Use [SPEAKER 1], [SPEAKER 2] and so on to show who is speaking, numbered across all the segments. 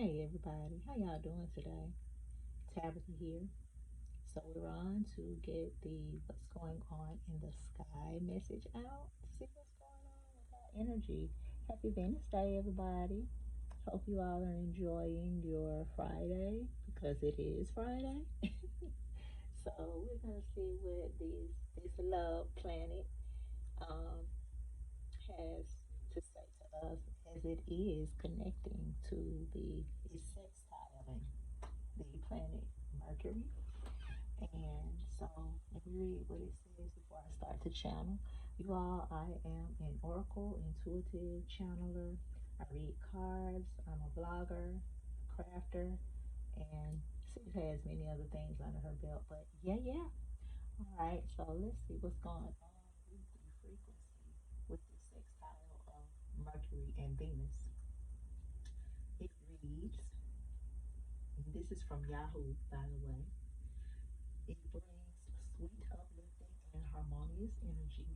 [SPEAKER 1] Hey everybody, how y'all doing today? Tabitha here. So we're on to get the what's going on in the sky message out. See what's going on with our energy. Happy Venus Day, everybody. Hope you all are enjoying your Friday because it is Friday. So we're gonna see what this love planet um, has to say to us as it is connecting to the sextiling the planet Mercury. And so let me read what it says before I start to channel. You all, I am an oracle, intuitive channeler. I read cards. I'm a blogger, a crafter, and she has many other things under her belt. But yeah. All right, so let's see what's going on with the frequency with the sextile of Mercury and Venus. It reads, and this is from Yahoo, by the way. It brings sweet, uplifting, and harmonious energy.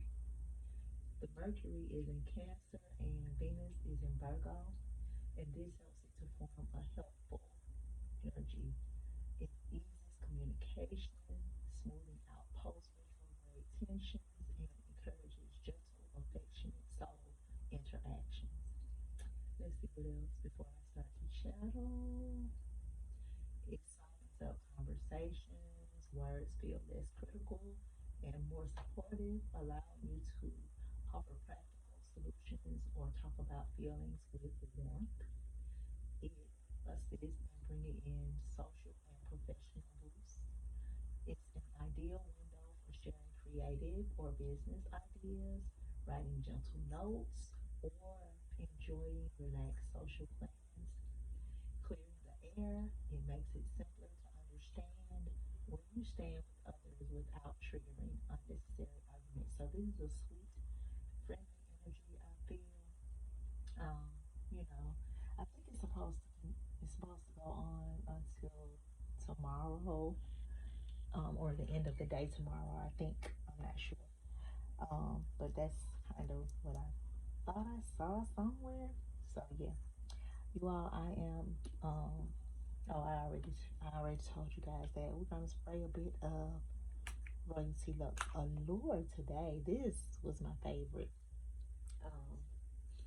[SPEAKER 1] The Mercury is in Cancer and Venus is in Virgo, and this helps it to form a helpful energy. It eases communication, smoothing out post retrograde tensions, and encourages gentle, affectionate soul interactions. Let's see what else before I start to chattel. It softens up conversations, words feel less critical and more supportive, allowing you to offer practical solutions or talk about feelings with warmth. It assists in bringing in social and professional boosts. It's an ideal window for sharing creative or business ideas, writing gentle notes, or enjoying relaxed social plans. Clearing the air, it makes it simpler to understand where you stand with others without triggering unnecessary arguments. So this is a sweet, friendly energy I feel. Um, I think it's supposed to go on until tomorrow, or the end of the day tomorrow. I think I'm not sure. But that's kind of what I thought I saw somewhere. So yeah, you all, I am. Oh, I already told you guys that we're gonna spray a bit of Royalty Lux Allure today. This was my favorite. Um,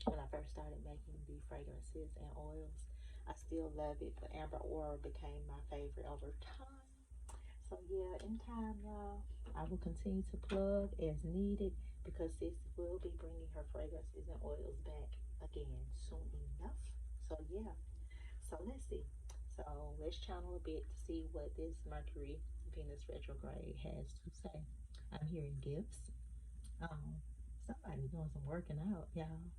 [SPEAKER 1] when I first started making the fragrances and oils, I still love it, but Amber Aura became my favorite over time. So yeah, in time, y'all, I will continue to plug as needed because sis will be bringing her fragrances and oils back again soon enough. So yeah, so let's see. So let's channel a bit to see what this Mercury Venus retrograde has to say. I'm hearing gifts. Um, Somebody doing some working out, y'all.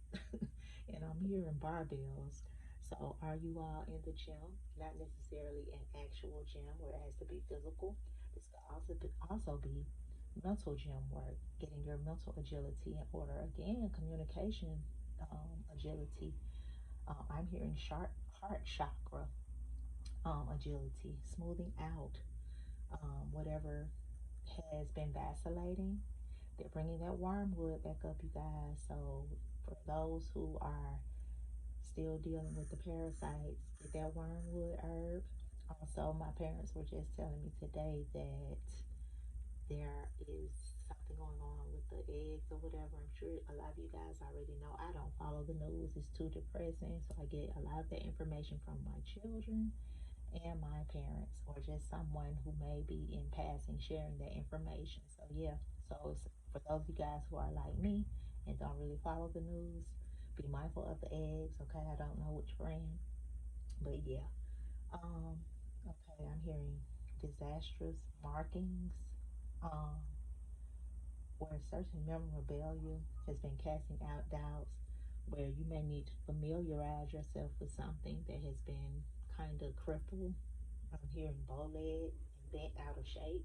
[SPEAKER 1] And I'm hearing barbells. So are you all in the gym? Not necessarily an actual gym where it has to be physical. This could also be mental gym work, getting your mental agility in order. Again, communication agility. I'm hearing sharp heart chakra agility, smoothing out whatever has been vacillating. They're bringing that wormwood back up, you guys. So for those who are still dealing with the parasites, get that wormwood herb. Also, my parents were just telling me today that there is something going on with the eggs or whatever. I'm sure a lot of you guys already know. I don't follow the news, it's too depressing. So I get a lot of that information from my children and my parents, or just someone who may be in passing sharing that information. So yeah, so it's, for those of you guys who are like me and don't really follow the news, be mindful of the eggs. Okay, I don't know which brand, but yeah. Okay, I'm hearing disastrous markings. Um, where certain memorabilia has been casting out doubts, where you may need to familiarize yourself with something that has been kind of crippled. I'm hearing bow-legged and bent out of shape.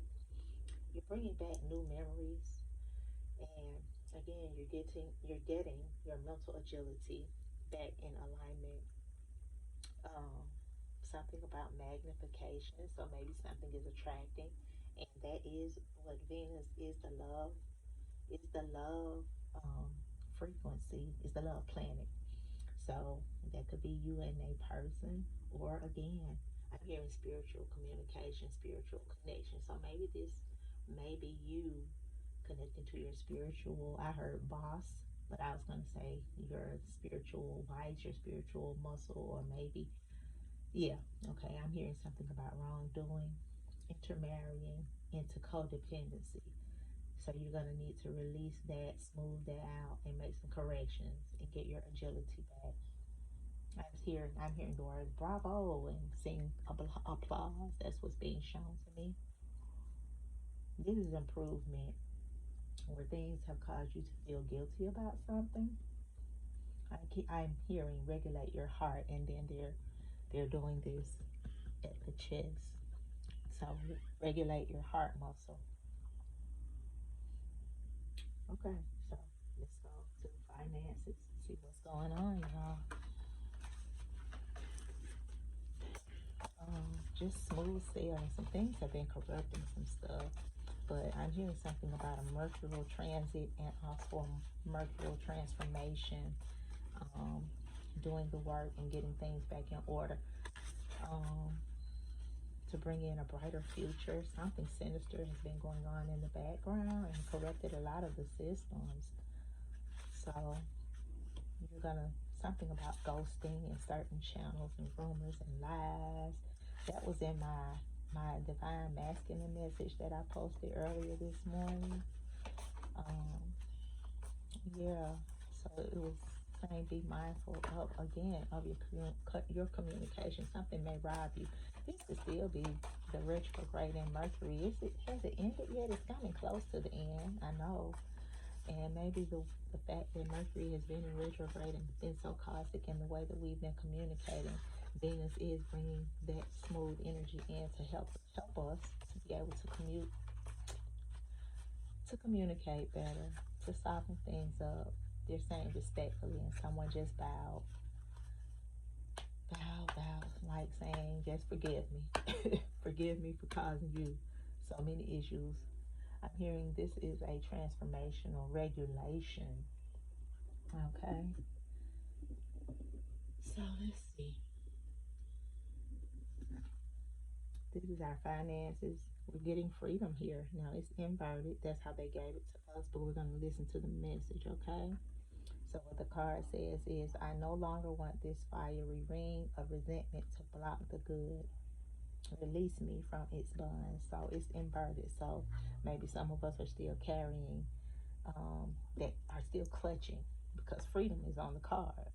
[SPEAKER 1] You're bringing back new memories, and again, you're getting your mental agility back in alignment. Um, Something about magnification, so maybe something is attracting, and that is what Venus is, the love is the love frequency, is the love planet. So that could be you and a person, or again, I'm hearing spiritual communication, spiritual connection. So maybe this may be you connecting to your spiritual. I heard boss, but I was going to say your spiritual vice, your spiritual muscle, or maybe, yeah, okay, I'm hearing something about wrongdoing, intermarrying into codependency. So you're going to need to release that, smooth that out, and make some corrections and get your agility back. I'm hearing the word bravo and seeing applause. That's what's being shown to me. This is improvement where things have caused you to feel guilty about something. I'm hearing regulate your heart, and then they're doing this at the chest. So regulate your heart muscle. Okay, so let's go to finances. See what's going on, y'all. Just smooth sailing. Some things have been corrupting some stuff, but I'm hearing something about a Mercurial transit and also a Mercurial transformation, um, doing the work and getting things back in order, um, to bring in a brighter future. Something sinister has been going on in the background and corrupted a lot of the systems. So you're gonna, something about ghosting in certain channels and rumors and lies. That was in my divine masculine message that I posted earlier this morning. Um, yeah, so it was saying be mindful of, again, of your communication. Something may rob you. This could still be the retrograde in Mercury. Has it ended yet? It's coming close to the end, I know. And maybe the fact that Mercury has been in retrograde and been so caustic in the way that we've been communicating, Venus is bringing that smooth energy in to help us to be able to communicate better, to soften things up. They're saying respectfully, and someone just bowed, like saying, just forgive me. Forgive me for causing you so many issues. I'm hearing this is a transformational regulation. Okay, so let's see. This is our finances. We're getting freedom here. Now it's inverted. That's how they gave it to us, but we're going to listen to the message, okay? So what the card says is, I no longer want this fiery ring of resentment to block the good. Release me from its bonds. So it's inverted. So maybe some of us are still carrying, that are still clutching, because freedom is on the card.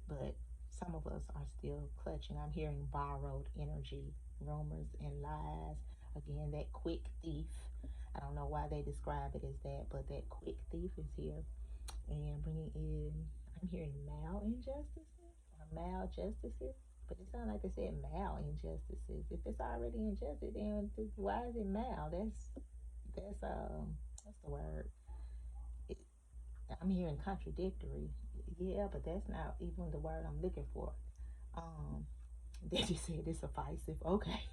[SPEAKER 1] But some of us are still clutching. I'm hearing borrowed energy, rumors, and lies. Again, that quick thief. I don't know why they describe it as that, but that quick thief is here and bringing in, I'm hearing mal injustices or mal justices, but it sounds like they said mal injustices. If it's already injustice, then why is it mal? What's the word? It, I'm hearing contradictory. Yeah, but that's not even the word I'm looking for. Um, they just said it's offensive. Okay.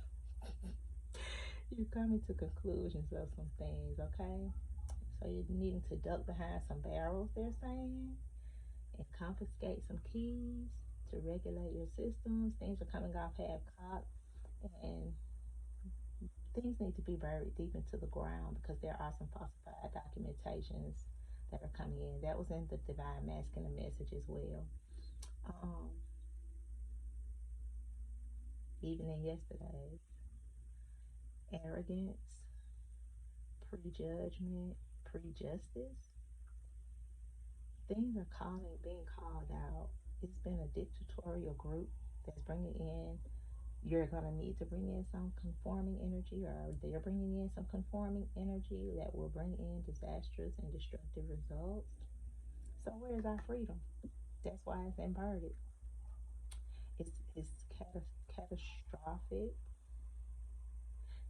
[SPEAKER 1] You're coming to conclusions of some things, okay? So you're needing to duck behind some barrels, they're saying, and confiscate some keys to regulate your systems. Things are coming off half cocked, and things need to be buried deep into the ground because there are some falsified documentations that are coming in. That was in the divine masculine message as well. Um, Even in yesterday's, arrogance, prejudgment, prejustice, things are being called out. It's been a dictatorial group that's bringing in, you're going to need to bring in some conforming energy, or they're bringing in some conforming energy that will bring in disastrous and destructive results. So where's our freedom? That's why it's inverted. It's catastrophic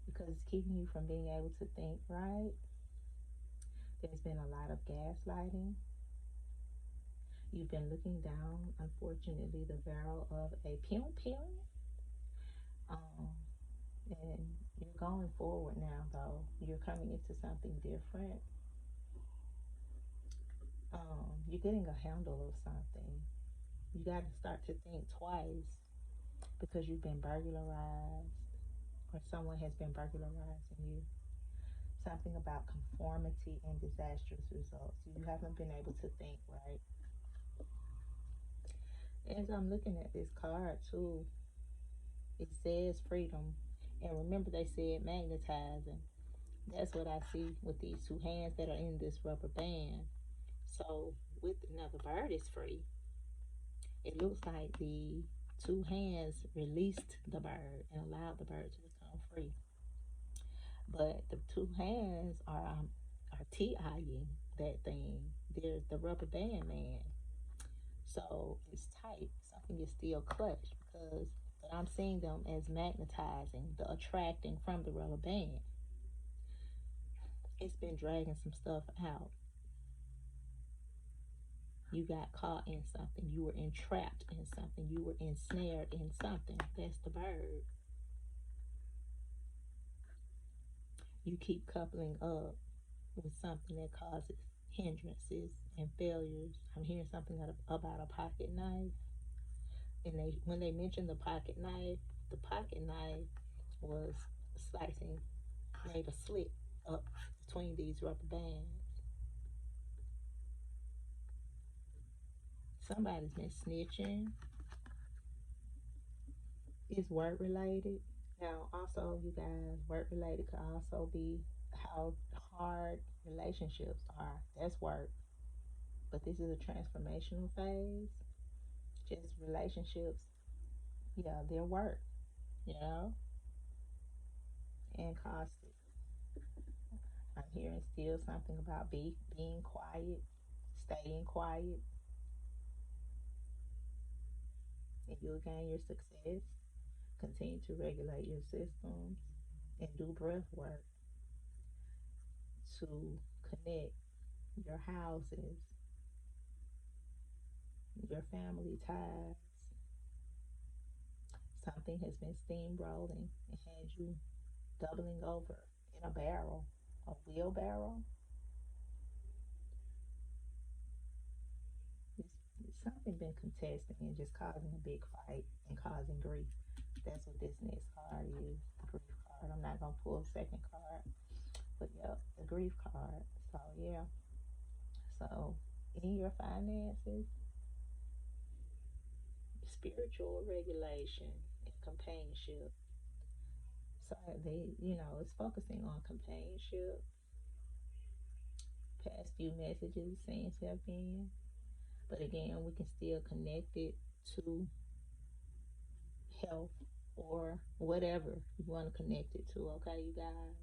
[SPEAKER 1] because it's keeping you from being able to think right. There's been a lot of gaslighting. You've been looking down, unfortunately, the barrel of a pew pew. Um, and you're going forward now, though. You're coming into something different. You're getting a handle of something. You got to start to think twice because you've been burglarized or someone has been burglarizing you. Something about conformity and disastrous results. You haven't been able to think right. As I'm looking at this card too, it says freedom. And remember they said magnetizing. That's what I see with these two hands that are in this rubber band. So with now the bird is free. It looks like the two hands released the bird and allowed the bird to become free. But the two hands are TIing that thing. They're the rubber band man. So it's tight. Something is still clutched because but I'm seeing them as magnetizing, the attracting from the rubber band. It's been dragging some stuff out. You got caught in something. You were entrapped in something. You were ensnared in something. That's the bird. You keep coupling up with something that causes hindrances and failures. I'm hearing something about a pocket knife. And when they mentioned the pocket knife was slicing, made a slit up between these rubber bands. Somebody's been snitching. It's work related. Now, also, you guys, work related could also be how hard relationships are. That's work. But this is a transformational phase. Just relationships, yeah, they're work, you know, and costly. I'm hearing still something about being quiet, staying quiet, and you'll gain your success. Continue to regulate your systems and do breath work to connect your houses, your family ties. Something has been steamrolling and had you doubling over in a barrel, a wheelbarrow. It's something been contesting and just causing a big fight and causing grief. That's what this next card is, the grief card. I'm not gonna pull a second card, but yeah, the grief card. So yeah. So in your finances, spiritual regulation and companionship. So it's focusing on companionship. Past few messages seems to have been, but again, we can still connect it to health or whatever you want to connect it to. Okay, you guys.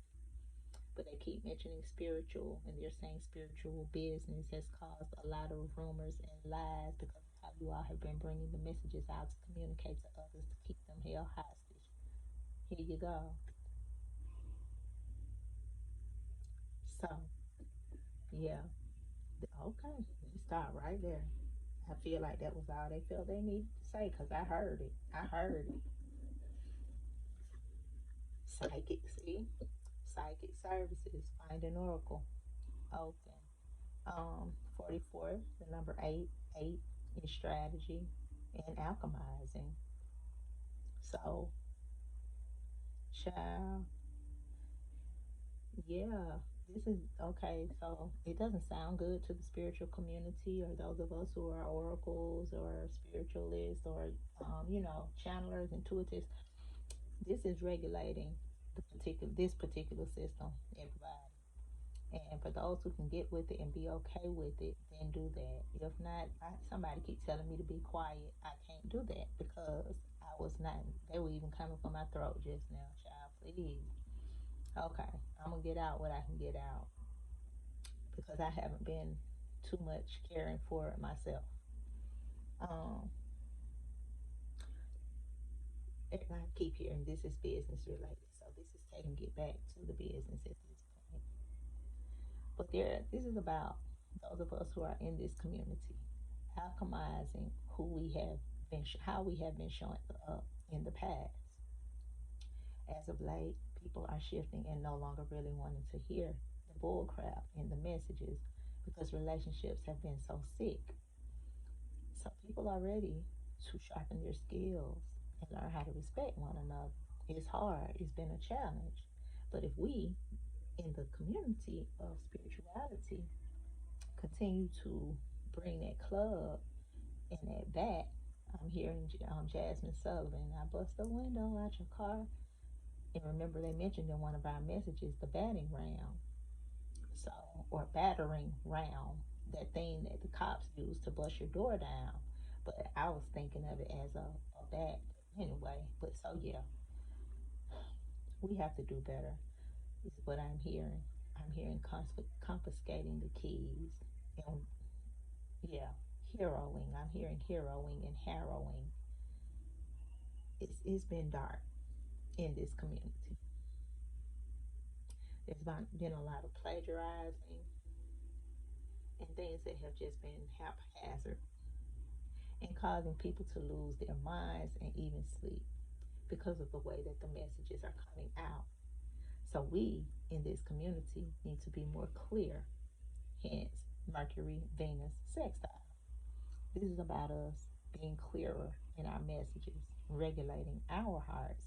[SPEAKER 1] But they keep mentioning spiritual, and they're saying spiritual business has caused a lot of rumors and lies because of how you all have been bringing the messages out to communicate to others to keep them held hostage. Here you go. So, yeah, okay, let's stop right there. I feel like that was all they felt they needed to say because I heard it. I heard it. Psychic, see? Psychic services, find an oracle, open. 44, the number 8 is strategy and alchemizing. So, child, yeah, this is okay. So, it doesn't sound good to the spiritual community or those of us who are oracles or spiritualists or, channelers, intuitives. This is regulating this particular system, everybody. And for those who can get with it and be okay with it, then do that. If not, somebody keep telling me to be quiet. I can't do that because I was not. They were even coming for my throat just now, child. Please. Okay, I'm gonna get out what I can get out because I haven't been too much caring for it myself. Um, and I keep hearing this is business related, so this is taking it back to the business at this point. But this is about those of us who are in this community, alchemizing how we have been showing up in the past. As of late, people are shifting and no longer really wanting to hear the bull crap and the messages because relationships have been so sick. So people are ready to sharpen their skills and learn how to respect one another. It's hard, it's been a challenge. But if we in the community of spirituality continue to bring that club and that back, I'm hearing Jasmine Sullivan, I bust the window out your car. And remember, they mentioned in one of our messages the batting ram. So, or battering ram, that thing that the cops use to bust your door down. But I was thinking of it as a bat anyway. But so, yeah, we have to do better, is what I'm hearing. I'm hearing confiscating the keys. And yeah, heroing. I'm hearing heroing and harrowing. It's been dark in this community. Been a lot of plagiarizing and things that have just been haphazard and causing people to lose their minds and even sleep because of the way that the messages are coming out. So we in this community need to be more clear, hence Mercury, Venus, sextile. This is about us being clearer in our messages, regulating our hearts,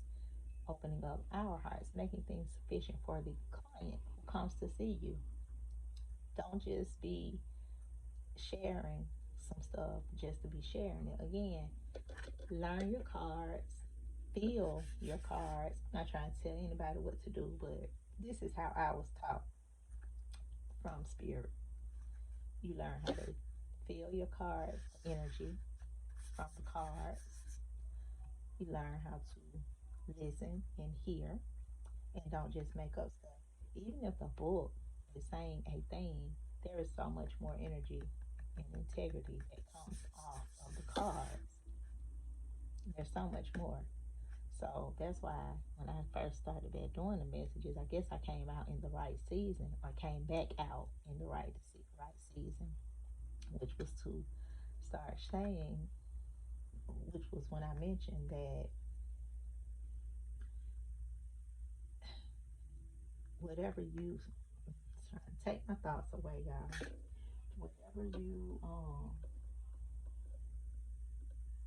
[SPEAKER 1] opening up our hearts, making things sufficient for the client who comes to see you. Don't just be sharing some stuff just to be sharing it. Again, learn your cards, feel your cards. I'm not trying to tell anybody what to do, but this is how I was taught from spirit. You learn how to feel your cards, energy from the cards. You learn how to listen and hear and don't just make up stuff. Even if the book is saying a thing, there is so much more energy and integrity that comes off of the cards. There's so much more. So that's why when I first started back doing the messages, I guess I came out in the right season, or came back out in the right season, which was to start saying, which was when I mentioned that whatever you, trying to take my thoughts away, y'all. Whatever you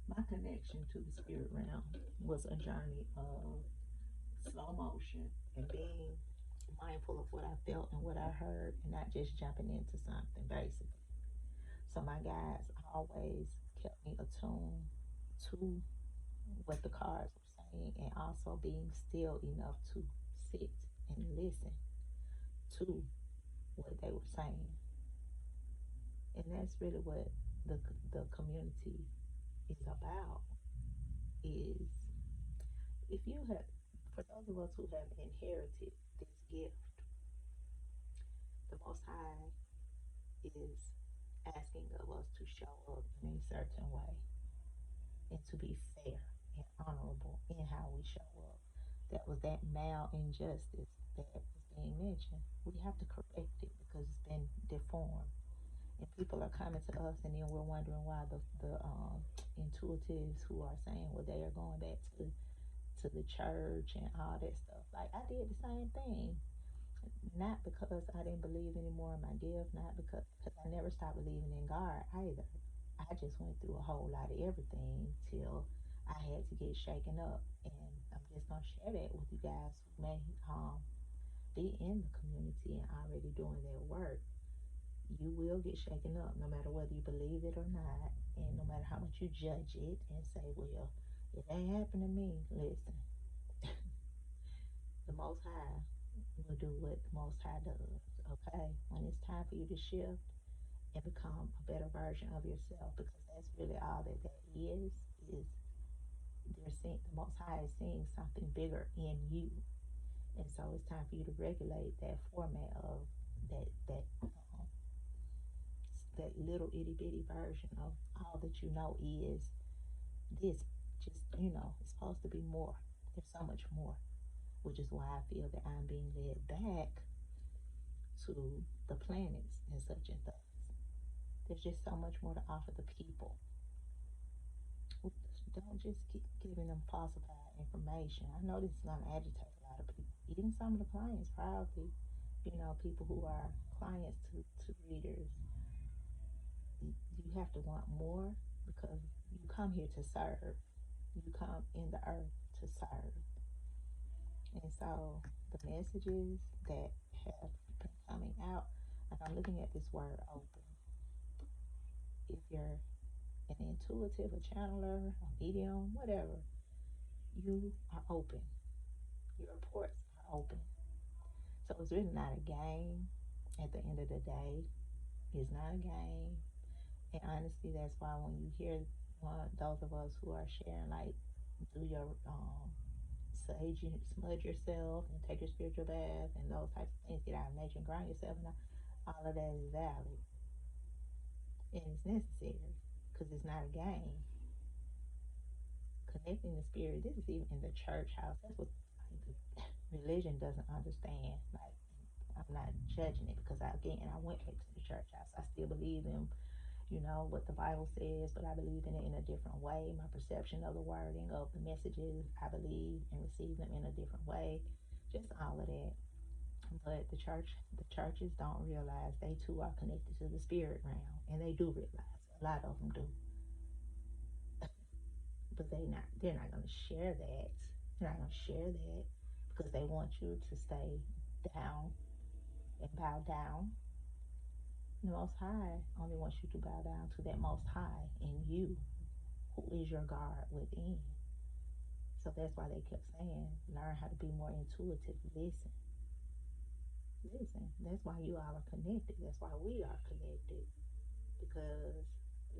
[SPEAKER 1] my connection to the spirit realm was a journey of slow motion and being mindful of what I felt and what I heard and not just jumping into something basically. So my guides always kept me attuned to what the cards were saying and also being still enough to sit and listen to what they were saying. And that's really what the community is about, is if you have, for those of us who have inherited this gift, the Most High is asking of us to show up in a certain way and to be fair and honorable in how we show up. That was that mal injustice that was being mentioned. We have to correct it because it's been deformed. And people are coming to us, and then we're wondering why the intuitives who are saying, well, they are going back to the church and all that stuff. Like, I did the same thing. Not because I didn't believe anymore in my gift, not because I never stopped believing in God either. I just went through a whole lot of everything till I had to get shaken up. And I'm just going to share that with you guys who may be in the community and already doing their work. You will get shaken up no matter whether you believe it or not, and no matter how much you judge it and say, well, it ain't happened to me. Listen, the Most High will do what the Most High does, okay? When it's time for you to shift and become a better version of yourself, because that's really all that is they're seeing, the Most High is seeing something bigger in you. And so it's time for you to regulate that format of that little itty bitty version of all that you know is this. Just, it's supposed to be more. There's so much more, which is why I feel that I'm being led back to the planets and such and thus. There's just so much more to offer the people. Don't just keep giving them falsified information. I know this is going to agitate a lot of people, even some of the clients probably, people who are clients to readers. You have to want more because you come here to serve. You come in the earth to serve. And so the messages that have been coming out, and I'm looking at this word open. If you're an intuitive, a channeler, a medium, whatever, you are open. Your ports are open. So it's really not a game. At the end of the day, it's not a game. And honestly, that's why when you hear those of us who are sharing, like, do your sage, smudge yourself and take your spiritual bath and those types of things, get out of nature and ground yourself, and all of that is valid and it's necessary because it's not a game. Connecting the spirit, this is even in the church house. That's what, like, the religion doesn't understand. Like, I'm not judging it because I went back to the church house. I still believe in, what the Bible says, but I believe in it in a different way. My perception of the wording of the messages, I believe and receive them in a different way. Just all of that. But the churches don't realize they too are connected to the spirit realm, and they do realize. A lot of them do, but they're not going to share that. They're not going to share that because they want you to stay down and bow down. The Most High only wants you to bow down to that Most High in you, who is your guard within. So that's why they kept saying, learn how to be more intuitive. Listen. Listen. That's why you all are connected. That's why we are connected. Because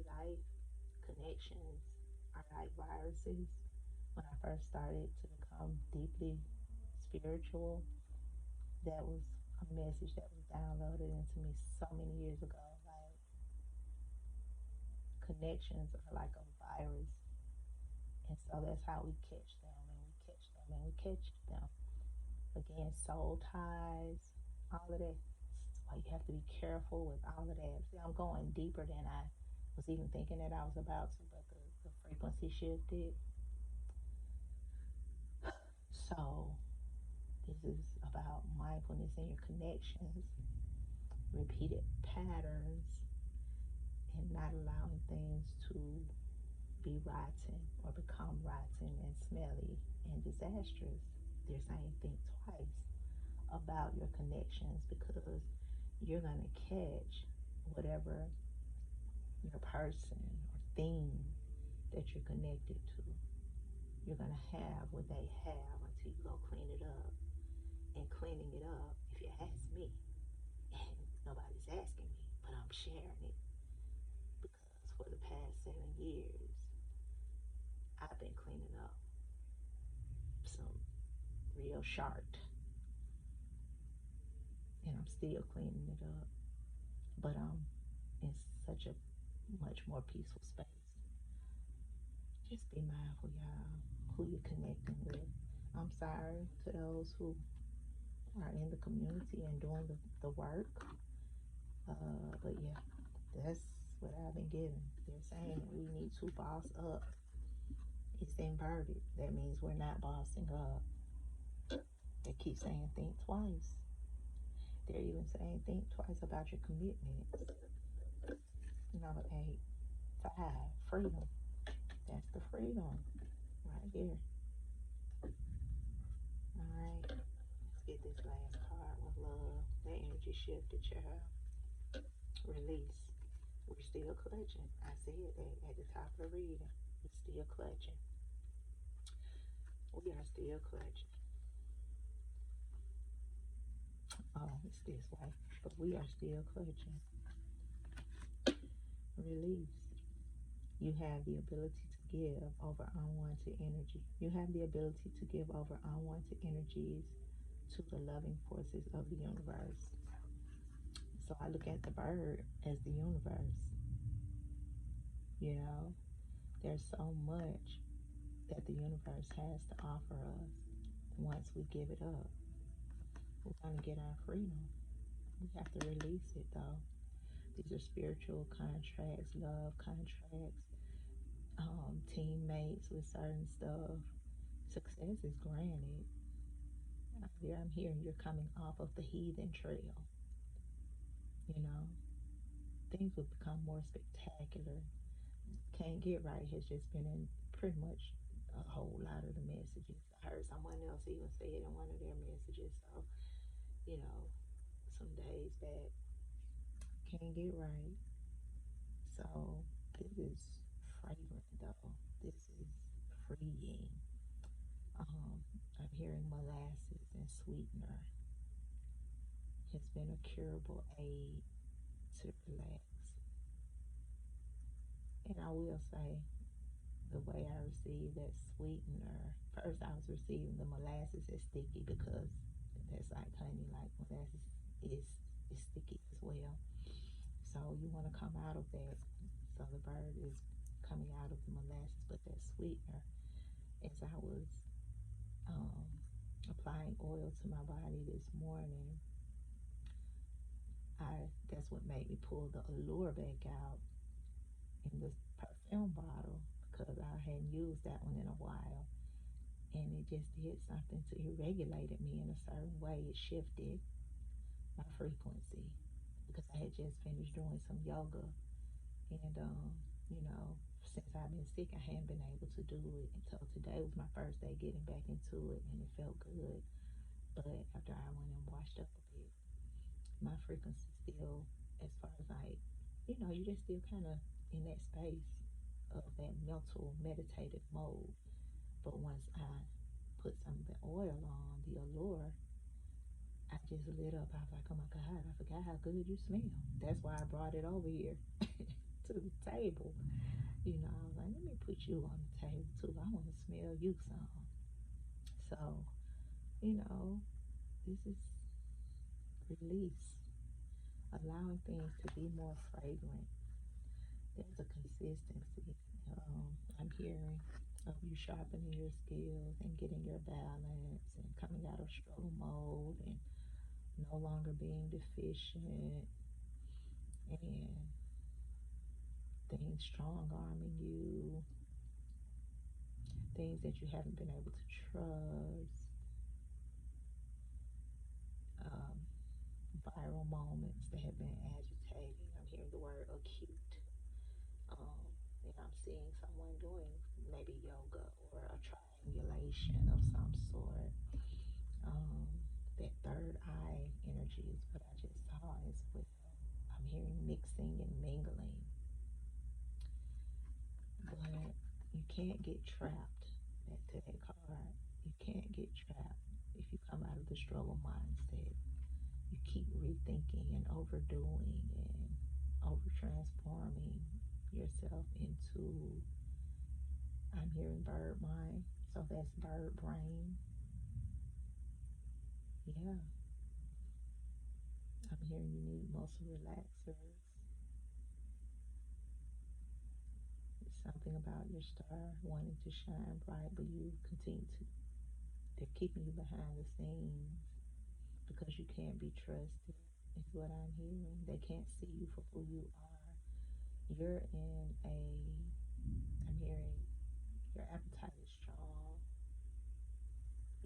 [SPEAKER 1] life connections are like viruses. When I first started to become deeply spiritual, that was a message that was downloaded into me so many years ago. Like, connections are like a virus. And so that's how we catch them, and we catch them, and we catch them. Again, soul ties, all of that. That's why you have to be careful with all of that. See, I'm going deeper than I was even thinking that I was about to, but the frequency shifted. So this is about mindfulness in your connections, repeated patterns, and not allowing things to be rotten or become rotten and smelly and disastrous. They're saying think twice about your connections because you're going to catch whatever your person or thing that you're connected to. You're going to have what they have until you go clean it up. And cleaning it up, if you ask me, and nobody's asking me, but I'm sharing it because for the past 7 years, I've been cleaning up some real shart, and I'm still cleaning it up, but I'm in such a much more peaceful space. Just be mindful, y'all, who you're connecting with. I'm sorry to those who are in the community and doing the work, but yeah, that's what I've been given. They're saying we need to boss up. It's inverted. That means we're not bossing up. They keep saying think twice. They're even saying think twice about your commitments. Number 8, 5, freedom. That's the freedom right here. All right, let's get this last card with love. That energy shifted, child. Release. We're still clutching. I said that at the top of the reading. We're still clutching. We are still clutching. Oh, it's this way. But we are still clutching. Release. You have the ability to give over unwanted energy. You have the ability to give over unwanted energies to the loving forces of the universe. So I look at the bird as the universe. You know, there's so much that the universe has to offer us. Once we give it up, we're going to get our freedom. We have to release it, though. These are spiritual contracts, love contracts, teammates with certain stuff. Success is granted. I'm hearing you're coming off of the heathen trail. You know, things will become more spectacular. can't get right has just been in pretty much a whole lot of the messages. I heard someone else even say it in one of their messages. So, you know, some days back, can't get right. So, this is fragrant though. This is freeing. I'm hearing molasses and sweetener has been a curable aid to relax. And I will say, the way I received that sweetener, first I was receiving the molasses as sticky because that's like honey, like molasses is sticky as well. So you want to come out of that. So the bird is coming out of the molasses, but that sweetener, as I was um, applying oil to my body this morning, that's what made me pull the allure back out in this perfume bottle because I hadn't used that one in a while. And it just did something to it regulated me in a certain way. It shifted my frequency because I had just finished doing some yoga. And, since I've been sick, I hadn't been able to do it. And so today was my first day getting back into it, and it felt good. But after I went and washed up a bit, my frequency still, as far as like, you're just still kind of in that space of that mental meditative mode. But once I put some of the oil on, the allure, I just lit up. I was like, oh my God, I forgot how good you smell. That's why I brought it over here to the table. I was like, let me put you on the table too. I want to smell you some. So, this is release, allowing things to be more fragrant. There's a consistency. I'm hearing of you sharpening your skills and getting your balance and coming out of struggle mode and no longer being deficient and things strong arming you, things that you haven't been able to trust, um, viral moments that have been agitating. I'm hearing the word acute. And I'm seeing someone doing maybe yoga or a triangulation of some sort. Um, that third eye energy is what I just saw as well. I'm hearing mixing and mingling. But you can't get trapped. Back to that card. You can't get trapped if you come out of the struggle mindset. You keep rethinking and overdoing and over transforming yourself into, I'm hearing bird mind, so that's bird brain. Yeah, I'm hearing you need muscle relaxers. It's something about your star wanting to shine bright, but you continue to, they're keeping you behind the scenes because you can't be trusted, is what I'm hearing. They can't see you for who you are. You're in a, I'm hearing your appetite is strong.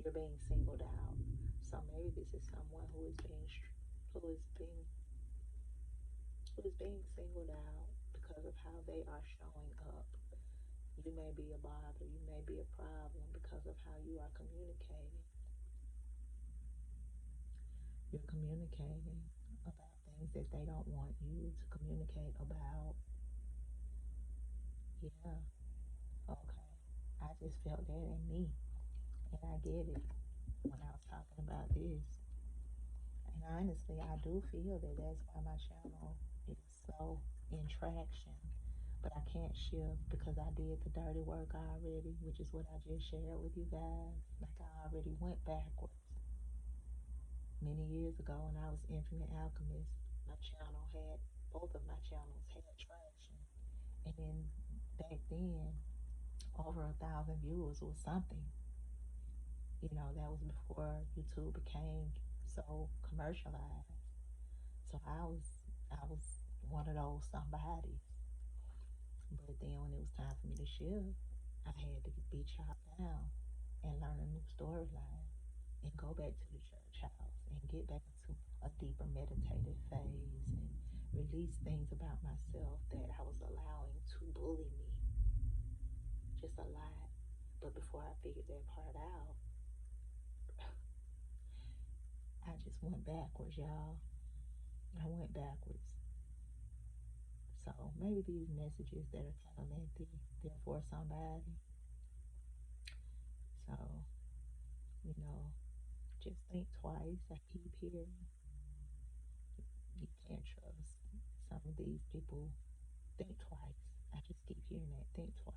[SPEAKER 1] You're being singled out. So maybe this is someone who is being who is being who is being singled out because of how they are showing up. You may be a bother, you may be a problem because of how you are communicating. You're communicating about things that they don't want you to communicate about. Yeah, okay. I just felt that in me, and I get it when I was talking about this. And honestly, I do feel that that's why my channel is so in traction. But I can't shift because I did the dirty work already, which is what I just shared with you guys. Like I already went backwards. Many years ago when I was Infinite Alchemist, my channel had, both of my channels had traction. And then back then, over 1,000 viewers was something. That was before YouTube became so commercialized. So I was one of those somebodies. But then when it was time for me to shift, I had to be chopped down and learn a new storyline and go back to the church house and get back into a deeper meditative phase and release things about myself that I was allowing to bully me. just a lot. But before I figured that part out, I just went backwards, y'all. I went backwards. So maybe these messages that are kind of lengthy, they're for somebody. So, you know, just think twice. I keep hearing you can't trust some of these people. Think twice. I just keep hearing that. Think twice.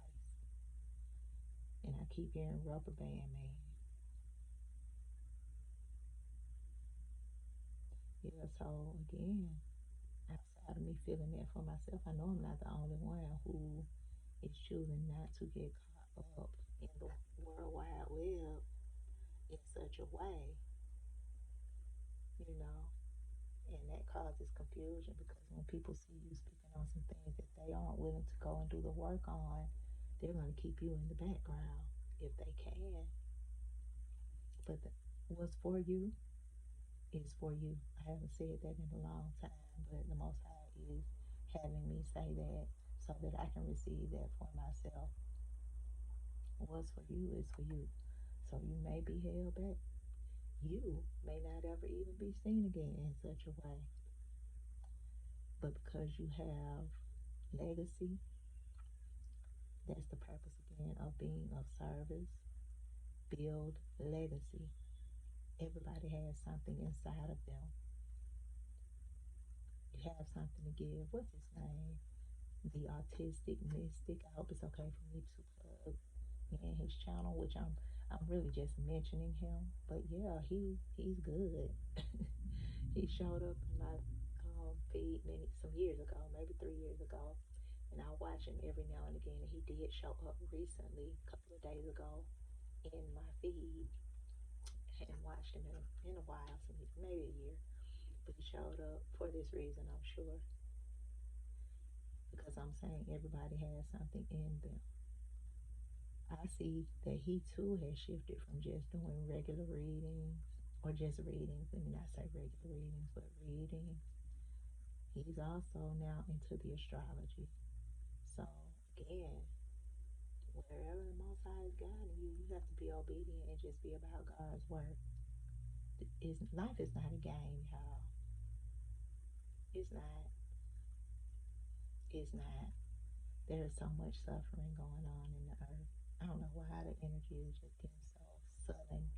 [SPEAKER 1] And I keep hearing rubber band man. Yeah, so again, outside of me feeling that for myself, I know I'm not the only one who is choosing not to get caught up in the World Wide Web in such a way, you know, and that causes confusion because when people see you speaking on some things that they aren't willing to go and do the work on, they're going to keep you in the background if they can. But what's for you is for you. I haven't said that in a long time, but the Most High is having me say that so that I can receive that for myself. What's for you is for you. So you may be held back. You may not ever even be seen again in such a way. But because you have legacy, that's the purpose again of being of service. Build legacy. Everybody has something inside of them. You have something to give. What's his name? The autistic mystic. I hope it's okay for me to plug in his channel, which I'm really just mentioning him. But yeah, he's good. He showed up in my feed some years ago, maybe 3 years ago, and I watch him every now and again. And he did show up recently, a couple of days ago, in my feed. I hadn't watched him in a while, so maybe a year. But he showed up for this reason, I'm sure, because I'm saying everybody has something in them. I see that he too has shifted from just doing regular readings or just readings. Let me not say regular readings, but readings. He's also now into the astrology. So again, wherever the Most High is guiding you, you have to be obedient and just be about God's work. Life is not a game, y'all. It's not. It's not. There is so much suffering going on in the earth. I don't know why the energy is just getting so sudden.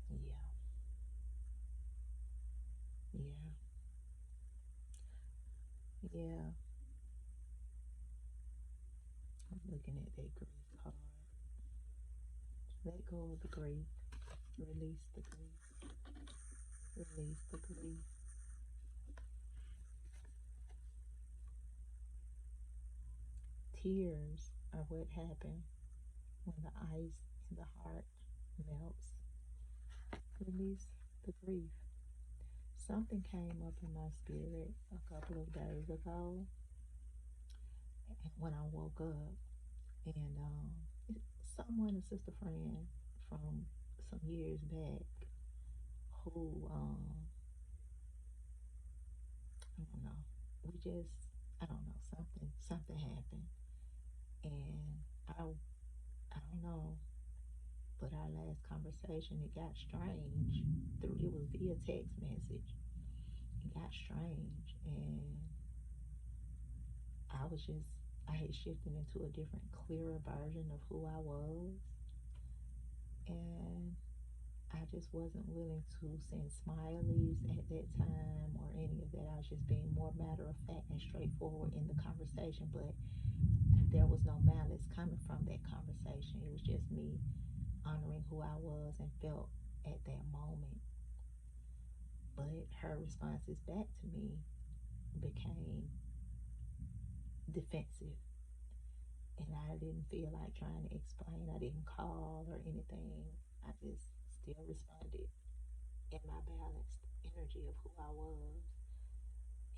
[SPEAKER 1] Yeah, yeah, yeah. I'm looking at that grief card. Let go of the grief. Release the grief. Release the grief. Tears are what happen when the ice in the heart melts. Release the grief. Something came up in my spirit a couple of days ago when I woke up, and someone, a sister friend from some years back, who I don't know, I don't know, something happened, and I don't know, but our last conversation, it got strange. It was via text message. It got strange, and I had shifted into a different, clearer version of who I was, and I just wasn't willing to send smileys at that time or any of that. I was just being more matter of fact and straightforward in the conversation, but there was no malice coming from that conversation. It was just me honoring who I was and felt at that moment. But her responses back to me became defensive, and I didn't feel like trying to explain. I didn't call or anything. I just still responded in my balanced energy of who I was.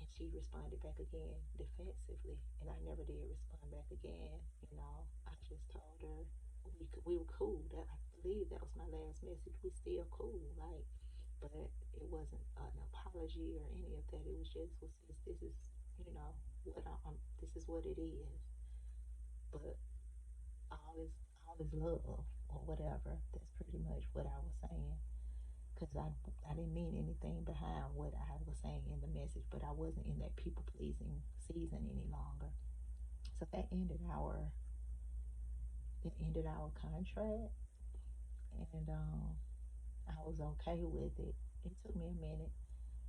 [SPEAKER 1] And she responded back again defensively, and I never did respond back again. I just told her we were cool. That I believe that was my last message. We still cool, like, but it wasn't an apology or any of that. It was just, well, sis, this is, what this is what it is. is love or whatever. That's pretty much what I was saying. Because I didn't mean anything behind what I was saying in the message, but I wasn't in that people pleasing season any longer. So that ended our contract, and I was okay with it. It took me a minute,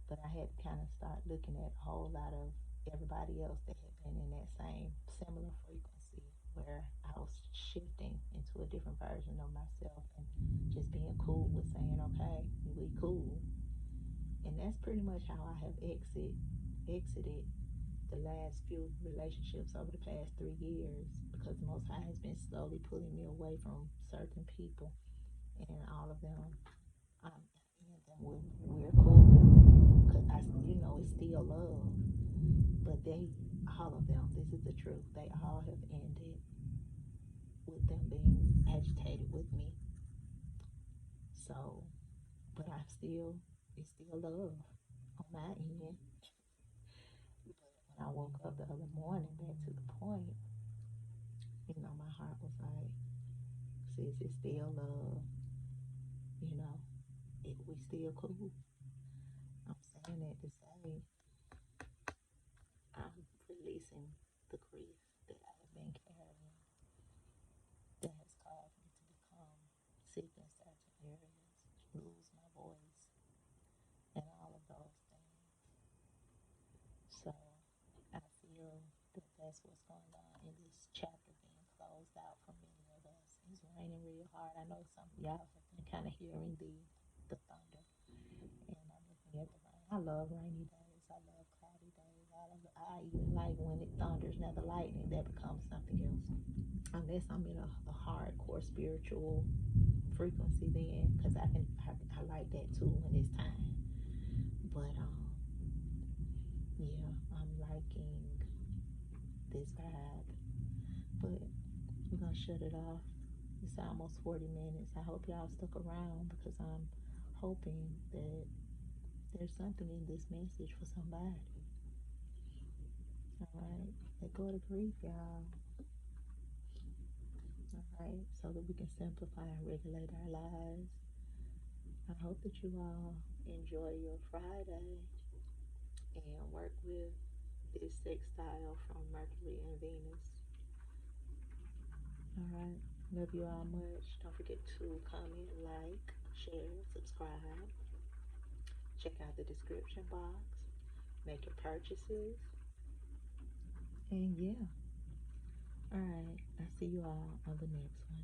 [SPEAKER 1] but I had to kind of start looking at a whole lot of everybody else that had been in that same similar frequency where I was shifting into a different version of myself and just being cool with saying, okay, we cool. And that's pretty much how I have exited the last few relationships over the past 3 years, because the Most High has been slowly pulling me away from certain people, and all of them, and them we're cool, because it's still love, but all of them, this is the truth, they all have ended with them being agitated with me. So, but it's still love on my end. But when I woke up the other morning, back to the point, my heart was like, sis, it's still love, you know, we still cool. I'm saying that to say I'm releasing the grief that I have been carrying that has caused me to become sick in certain areas, lose my voice, and all of those things. So I feel that that's what's going on in this chapter being closed out for many of us. It's raining real hard. I know some of y'all have been kind of hearing the thunder, and I'm looking at the rain. I love rainy days. I love cloudy days. I even like when it thunders. Now the lightning, that becomes something else. Unless I'm in a hardcore spiritual frequency, then because I like that too when it's time. But yeah, I'm liking this vibe. But we're gonna shut it off. It's almost 40 minutes. I hope y'all stuck around because I'm hoping that there's something in this message for somebody. All right, let go of the grief, y'all. All right, so that we can simplify and regulate our lives. I hope that you all enjoy your Friday and work with this sextile from Mercury and Venus. All right, love you all much. Don't forget to comment, like, share, subscribe. Check out the description box. Make your purchases. And yeah, all right, I'll see you all on the next one.